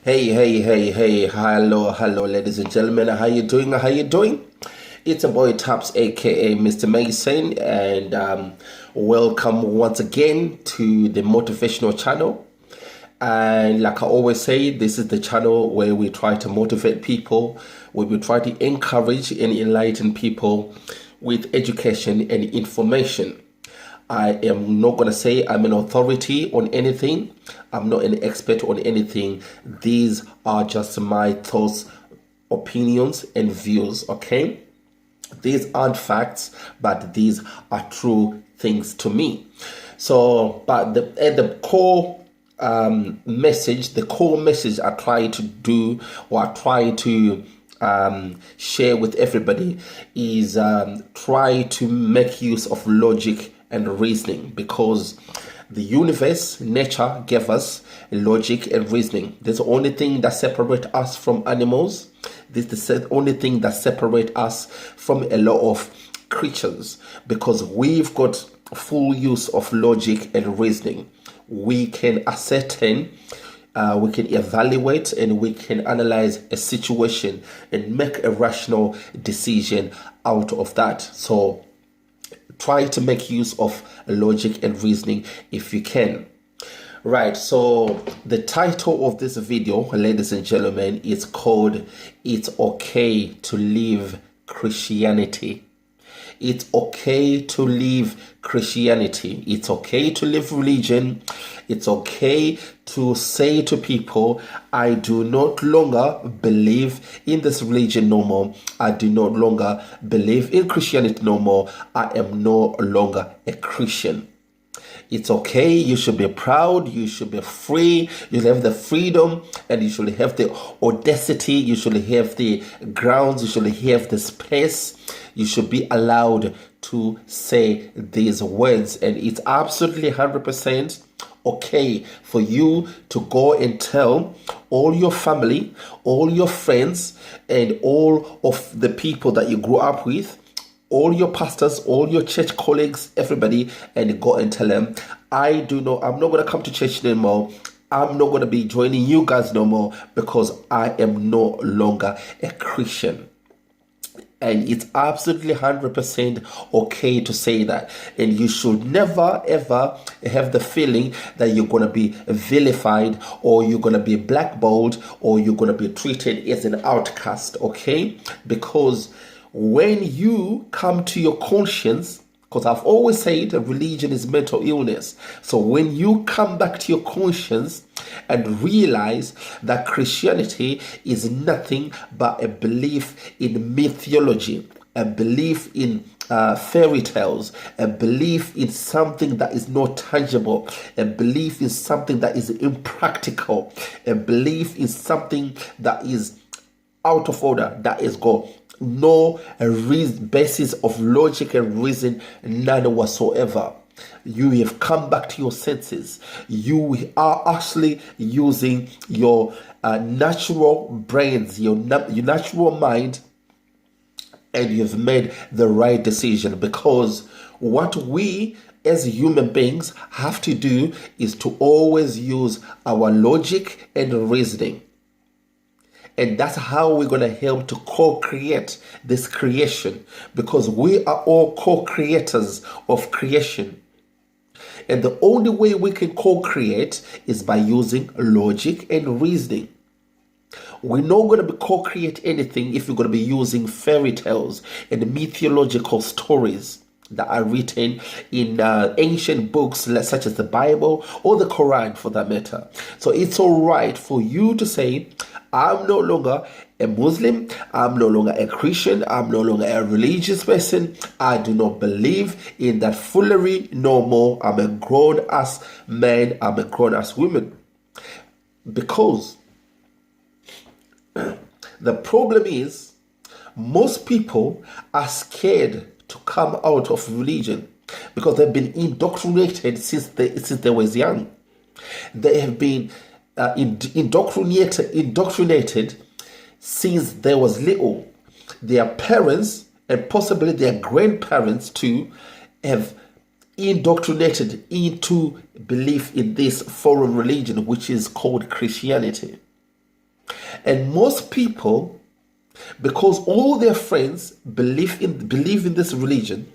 Hey, hello, ladies and gentlemen. How you doing? How you doing? It's a boy Taps, aka Mr. Mason, and welcome once again to the motivational channel. And like I always say, this is the channel where we try to motivate people, where we try to encourage and enlighten people with education and information. I am not going to say I'm an authority on anything. I'm not an expert on anything. These are just my thoughts, opinions, and views, okay? These aren't facts, but these are true things to me. So, but at the core message, the core message I try to do, or I try to share with everybody is try to make use of logic and reasoning, because the universe, nature gave us logic and reasoning. That's the only thing that separates us from animals. This is the only thing that separates us from a lot of creatures, because we've got full use of logic and reasoning. We can ascertain, we can evaluate, and we can analyze a situation and make a rational decision out of that. So try to make use of logic and reasoning if you can. Right, so the title of this video, ladies and gentlemen, is called "It's Okay to Live Christianity." It's okay to live Christianity. It's okay to live religion. It's okay to say to people, I do not longer believe in this religion no more. I do not longer believe in Christianity no more. I am no longer a Christian. It's okay. You should be proud. You should be free. You should have the freedom, and you should have the audacity. You should have the grounds. You should have the space. You should be allowed to say these words, and it's absolutely 100% okay for you to go and tell all your family, all your friends, and all of the people that you grew up with, all your pastors, all your church colleagues, everybody, and go and tell them, I'm not going to come to church anymore. I'm not going to be joining you guys no more, because I am no longer a Christian. And it's absolutely 100% okay to say that. And you should never, ever have the feeling that you're going to be vilified, or you're going to be blackballed, or you're going to be treated as an outcast, okay? Because when you come to your conscience, because I've always said religion is mental illness. So when you come back to your conscience and realize that Christianity is nothing but a belief in mythology, a belief in fairy tales, a belief in something that is not tangible, a belief in something that is impractical, a belief in something that is out of order, that is got no basis of logic and reason, none whatsoever. You have come back to your senses. You are actually using your natural brains, your natural mind, and you've made the right decision. Because what we as human beings have to do is to always use our logic and reasoning. And that's how we're going to help to co-create this creation, because we are all co-creators of creation. And the only way we can co-create is by using logic and reasoning. We're not going to be co-create anything if you're going to be using fairy tales and mythological stories that are written in ancient books such as the Bible or the Quran, for that matter. So it's all right for you to say, I'm no longer a Muslim, I'm no longer a Christian, I'm no longer a religious person, I do not believe in that foolery no more. I'm a grown-ass man, I'm a grown-ass woman. Because the problem is, most people are scared to come out of religion because they've been indoctrinated since they was young. They have been indoctrinated since they was little. Their parents and possibly their grandparents too have indoctrinated into belief in this foreign religion, which is called Christianity. And most people, because all their friends believe in this religion,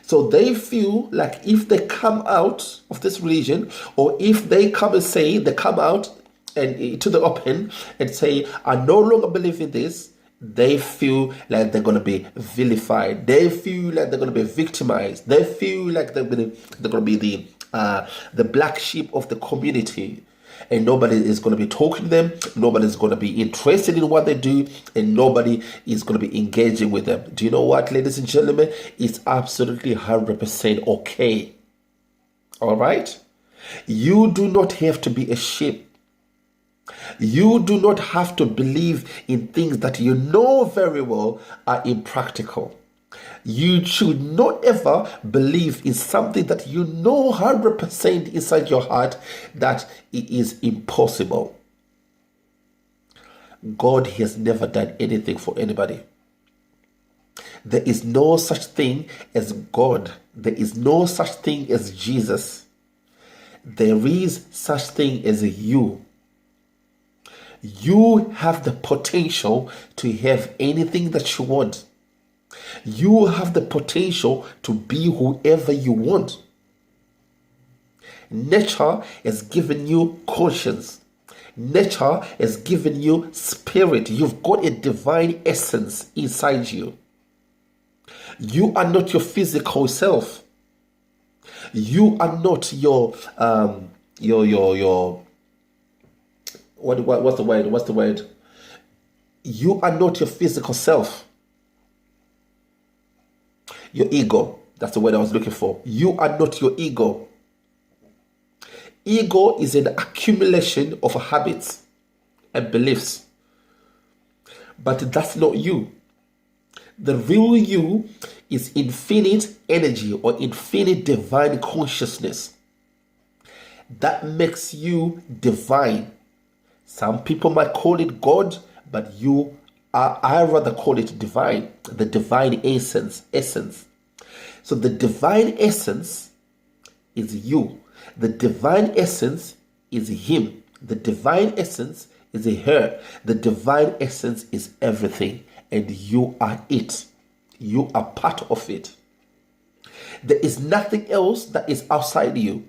so they feel like if they come out of this religion, or if they come and say they come out and to the open and say, I no longer believe in this, they feel like they're going to be vilified. They feel like they're going to be victimized. They feel like they're going to be the black sheep of the community. And nobody is going to be talking to them. Nobody is going to be interested in what they do. And nobody is going to be engaging with them. Do you know what, ladies and gentlemen? It's absolutely 100% okay. All right? You do not have to be a sheep. You do not have to believe in things that you know very well are impractical. You should not ever believe in something that you know 100% inside your heart that it is impossible. God has never done anything for anybody. There is no such thing as God. There is no such thing as Jesus. There is such thing as you. You have the potential to have anything that you want. You have the potential to be whoever you want. Nature has given you conscience. Nature has given you spirit. You've got a divine essence inside you. You are not your physical self. You are not your what's the word? You are not your physical self. Your ego. That's the word I was looking for. You are not your ego. Ego is an accumulation of habits and beliefs. But that's not you. The real you is infinite energy or infinite divine consciousness. That makes you divine. Some people might call it God, but I rather call it divine, the divine essence. So the divine essence is you. The divine essence is him. The divine essence is her. The divine essence is everything, and you are it. You are part of it. There is nothing else that is outside you.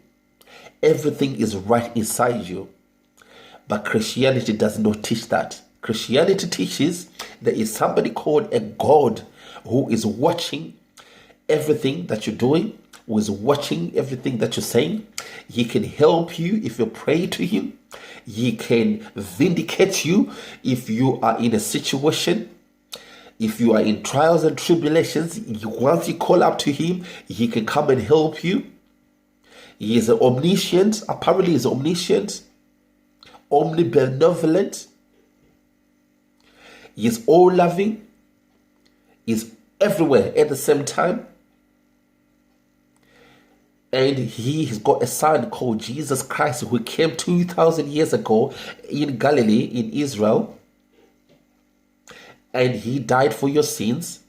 Everything is right inside you. But Christianity does not teach that. Christianity teaches there is somebody called a God who is watching everything that you're doing, who is watching everything that you're saying. He can help you if you pray to him. He can vindicate you if you are in a situation. If you are in trials and tribulations, once you call up to him, he can come and help you. He is omniscient. Apparently, he's omniscient, omnibenevolent. He is all-loving. He is everywhere at the same time. And he has got a son called Jesus Christ who came 2,000 years ago in Galilee, in Israel. And he died for your sins.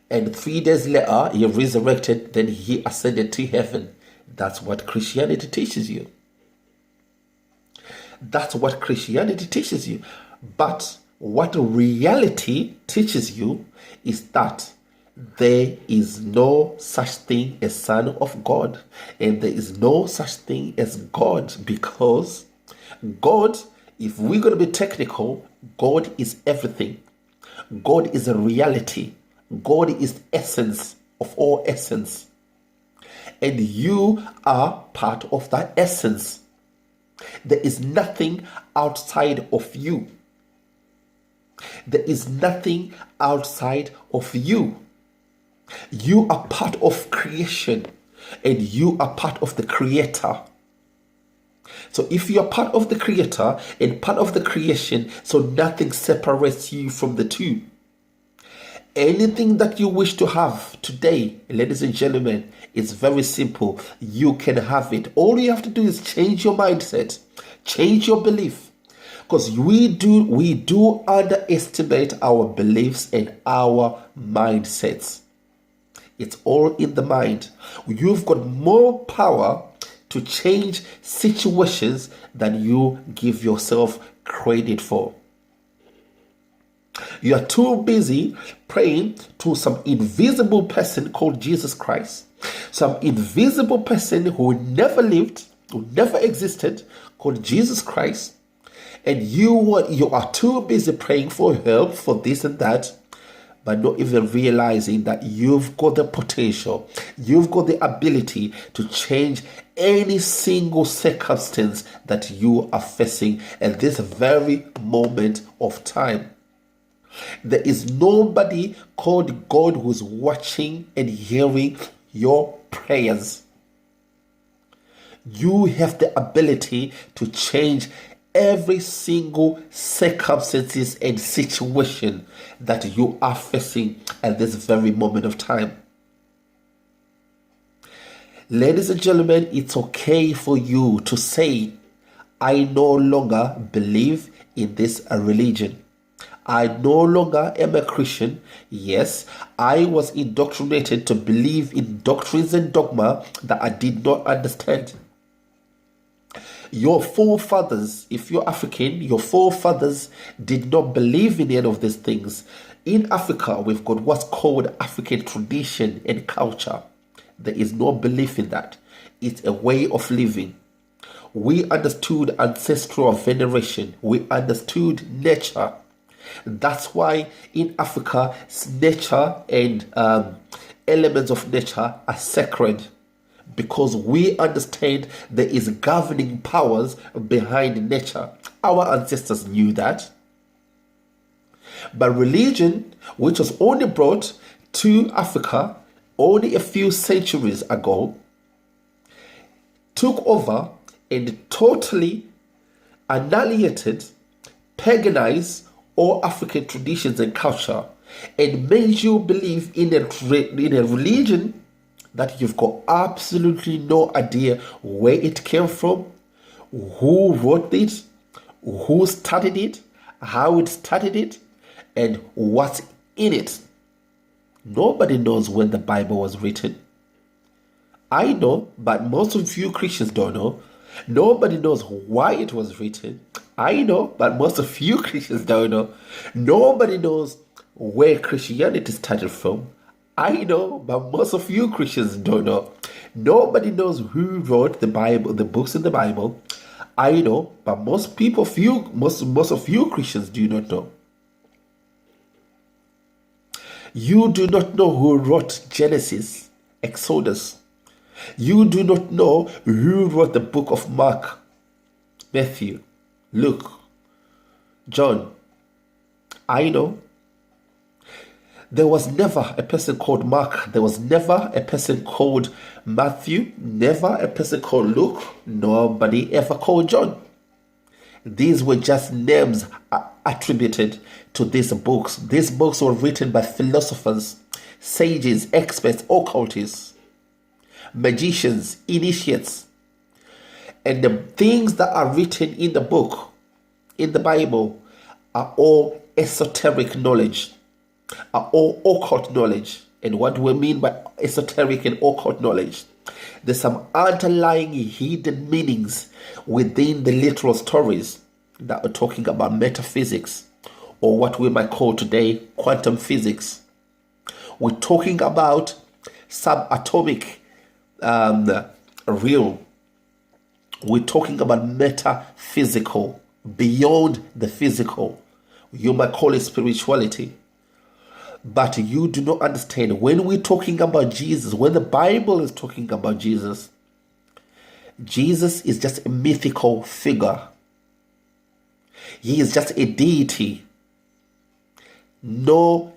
And 3 days later, he resurrected. Then he ascended to heaven. That's what Christianity teaches you. That's what Christianity teaches you. But what reality teaches you is that there is no such thing as Son of God, and there is no such thing as God, because God, if we're going to be technical, God is everything. God is a reality. God is essence of all essence, and you are part of that essence. There is nothing outside of you. There is nothing outside of you. You are part of creation, and you are part of the Creator. So if you are part of the Creator and part of the creation, so nothing separates you from the two. Anything that you wish to have today, ladies and gentlemen, is very simple. You can have it. All you have to do is change your mindset, change your belief. Because we do underestimate our beliefs and our mindsets. It's all in the mind. You've got more power to change situations than you give yourself credit for. You are too busy praying to some invisible person called Jesus Christ, some invisible person who never lived, who never existed, called Jesus Christ, and you are too busy praying for help for this and that, but not even realizing that you've got the potential, you've got the ability to change any single circumstance that you are facing at this very moment of time. There is nobody called God who's watching and hearing your prayers. You have the ability to change every single circumstances and situation that you are facing at this very moment of time. Ladies and gentlemen, it's okay for you to say, I no longer believe in this religion. I no longer am a Christian. Yes, I was indoctrinated to believe in doctrines and dogma that I did not understand. Your forefathers, if you're African, your forefathers did not believe in any of these things. In Africa, we've got what's called African tradition and culture. There is no belief in that. It's a way of living. We understood ancestral veneration. We understood nature. That's why in Africa, nature and elements of nature are sacred, because we understand there is governing powers behind nature. Our ancestors knew that. But religion, which was only brought to Africa only a few centuries ago, took over and totally annihilated, paganized all African traditions and culture, and made you believe in a religion that you've got absolutely no idea where it came from, who wrote it, who started it, how it started it, and what's in it. Nobody knows when the Bible was written. I know, but most of you Christians don't know. Nobody knows why it was written. I know, but most of you Christians don't know. Nobody knows where Christianity started from. I know, but most of you Christians don't know. Nobody knows who wrote the Bible, the books in the Bible. I know, but most of you Christians do not know. You do not know who wrote Genesis, Exodus. You do not know who wrote the book of Mark, Matthew, Luke, John. I know. There was never a person called Mark. There was never a person called Matthew. Never a person called Luke. Nobody ever called John. These were just names attributed to these books. These books were written by philosophers, sages, experts, occultists, magicians, initiates. And the things that are written in the book, in the Bible, are all esoteric knowledge, are all occult knowledge. And what do we mean by esoteric and occult knowledge? There's some underlying hidden meanings within the literal stories that are talking about metaphysics, or what we might call today quantum physics. We're talking about subatomic realm. We're talking about metaphysical, beyond the physical. You might call it spirituality. But you do not understand, when we're talking about Jesus, when the Bible is talking about Jesus, Jesus is just a mythical figure. He is just a deity. No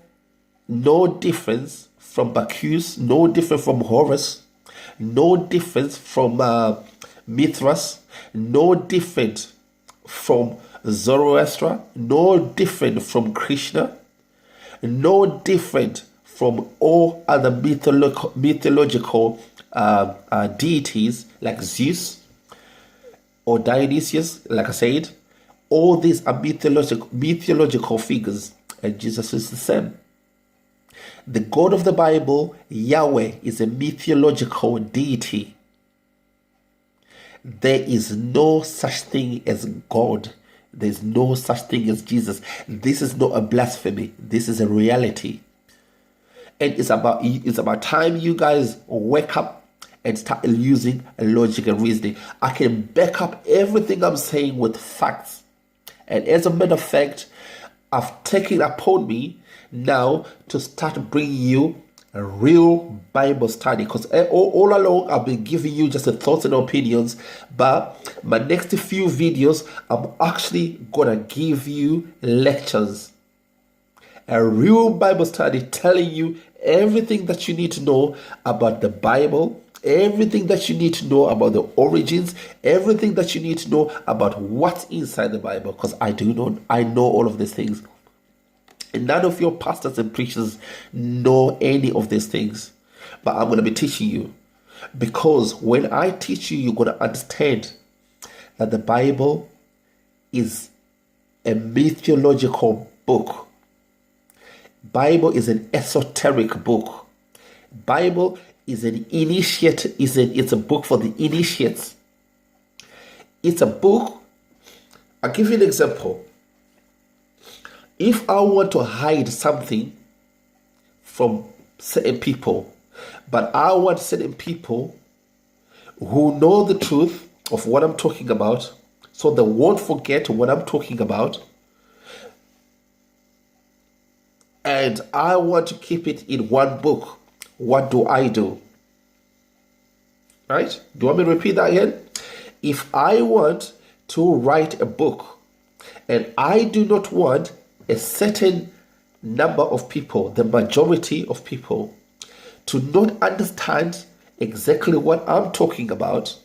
difference from Bacchus, no different from Horus, no difference from Mithras, no different from Zoroaster, no different from Krishna, no different from all other mythological deities like Zeus or Dionysius. Like I said, all these are mythological figures, and Jesus is the same. The God of the Bible, Yahweh, is a mythological deity. There is no such thing as God There's no such thing as Jesus. This is not a blasphemy. This is a reality. And it's about time you guys wake up and start using logic and reasoning. I can back up everything I'm saying with facts. And as a matter of fact, I've taken upon me now to start bringing you a real Bible study, because all along I've been giving you just the thoughts and opinions, but my next few videos I'm actually gonna give you lectures, a real Bible study telling you everything that you need to know about the Bible, everything that you need to know about the origins, everything that you need to know about what's inside the Bible, because I know all of these things. And none of your pastors and preachers know any of these things. But I'm going to be teaching you. Because when I teach you, you're going to understand that the Bible is a mythological book. Bible is an esoteric book. Bible is an initiate. It's a book for the initiates. It's a book. I'll give you an example. If I want to hide something from certain people, but I want certain people who know the truth of what I'm talking about, so they won't forget what I'm talking about, and I want to keep it in one book, what do? Right? Do you want me to repeat that again? If I want to write a book and I do not want a certain number of people, the majority of people, to not understand exactly what I'm talking about,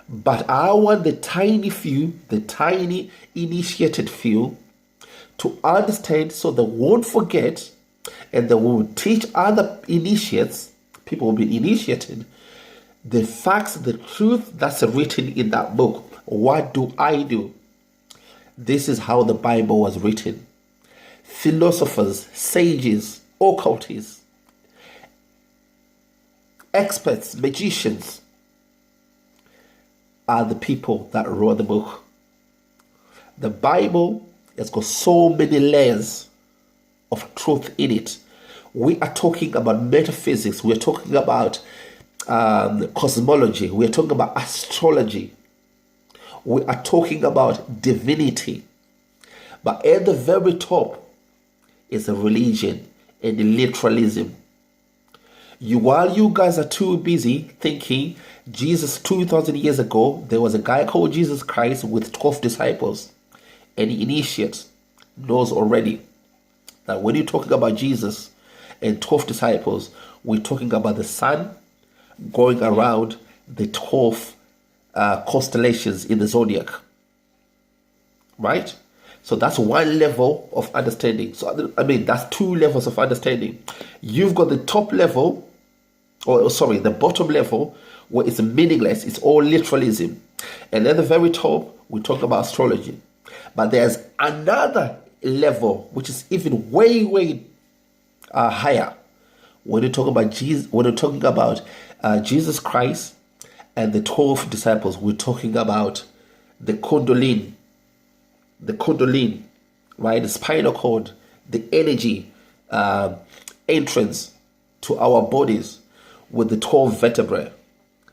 but I want the tiny few, the tiny initiated few, to understand so they won't forget, and they will teach other initiates, people will be initiated, the facts, the truth that's written in that book. What do? This is how the Bible was written. Philosophers, sages, occultists, experts, magicians are the people that wrote the book. The Bible has got so many layers of truth in it. We are talking about metaphysics. We're talking about cosmology. We're talking about astrology. We are talking about divinity. But at the very top is a religion and literalism. While you guys are too busy thinking Jesus 2,000 years ago, there was a guy called Jesus Christ with 12 disciples. Any initiate knows already that when you're talking about Jesus and 12 disciples, we're talking about the sun going around the 12 constellations in the zodiac. Right? So that's one level of understanding. So, that's two levels of understanding. You've got the top level, the bottom level, where it's meaningless. It's all literalism. And at the very top, we talk about astrology. But there's another level, which is even way, way higher. When you're talking about Jesus Christ and the 12 disciples, we're talking about the Kundalini, right? The spinal cord, the energy entrance to our bodies with the 12 vertebrae.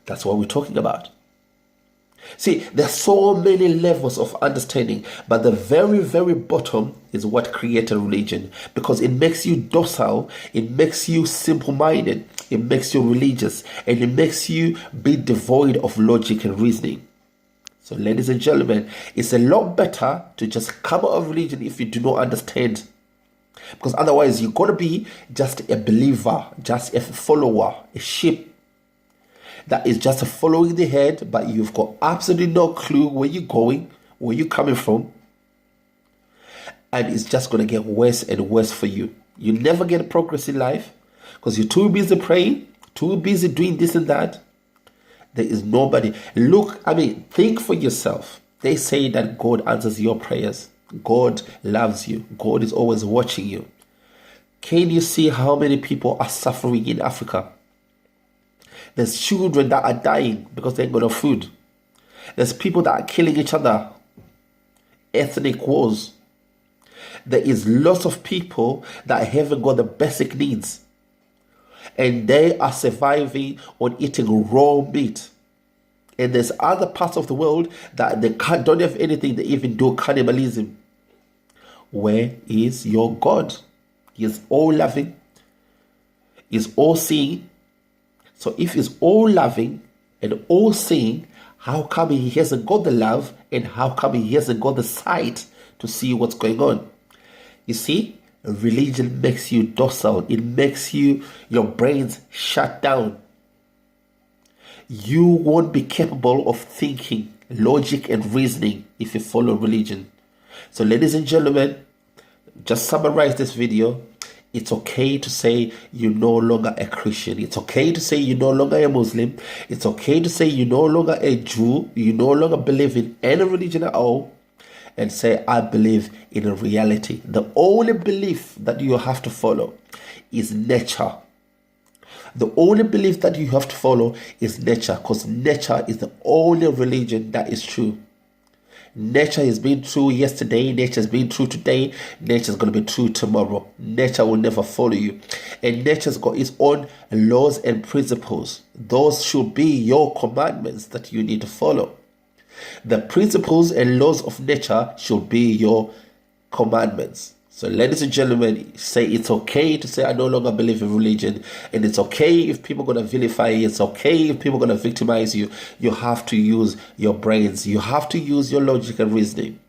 That's what we're talking about. See, there's so many levels of understanding, but the very, very bottom is what created religion, because it makes you docile, it makes you simple-minded, it makes you religious, and it makes you be devoid of logic and reasoning. So, ladies and gentlemen, it's a lot better to just come out of religion if you do not understand. Because otherwise, you're going to be just a believer, just a follower, a sheep that is just following the head, but you've got absolutely no clue where you're going, where you're coming from. And it's just going to get worse and worse for you. You never get progress in life because you're too busy praying, too busy doing this and that. There is nobody. Think for yourself. They say that God answers your prayers. God loves you. God is always watching you. Can you see how many people are suffering in Africa? There's children that are dying because they ain't got no food. There's people that are killing each other ethnic wars. There is lots of people that haven't got the basic needs, and they are surviving on eating raw meat. And there's other parts of the world that they don't have anything. They even do cannibalism. Where is your God? He is all loving. He is all seeing. So if he's all loving and all seeing, how come he hasn't got the love, and how come he hasn't got the sight to see what's going on? You see, religion makes you docile. It makes your brains shut down. You won't be capable of thinking, logic, and reasoning if you follow religion. So, ladies and gentlemen, just summarize this video. It's okay to say you're no longer a Christian. It's okay to say you're no longer a Muslim. It's okay to say you're no longer a Jew. You no longer believe in any religion at all. And say, I believe in a reality. The only belief that you have to follow is nature. The only belief that you have to follow is nature, because nature is the only religion that is true. Nature has been true yesterday, nature has been true today, nature is going to be true tomorrow. Nature will never follow you. And nature's got its own laws and principles. Those should be your commandments that you need to follow. The principles and laws of nature should be your commandments. So, ladies and gentlemen, say it's okay to say I no longer believe in religion, and it's okay if people are going to vilify you. It's okay if people are going to victimize you. You have to use your brains. You have to use your logic and reasoning.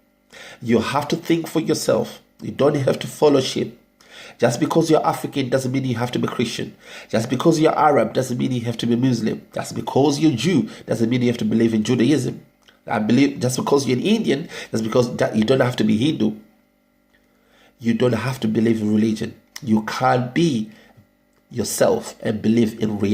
You have to think for yourself. You don't have to follow sheep. Just because you're African doesn't mean you have to be Christian. Just because you're Arab doesn't mean you have to be Muslim. Just because you're Jew doesn't mean you have to believe in Judaism. I believe just because you're an Indian, that's because you don't have to be Hindu. You don't have to believe in religion. You can't be yourself and believe in reality.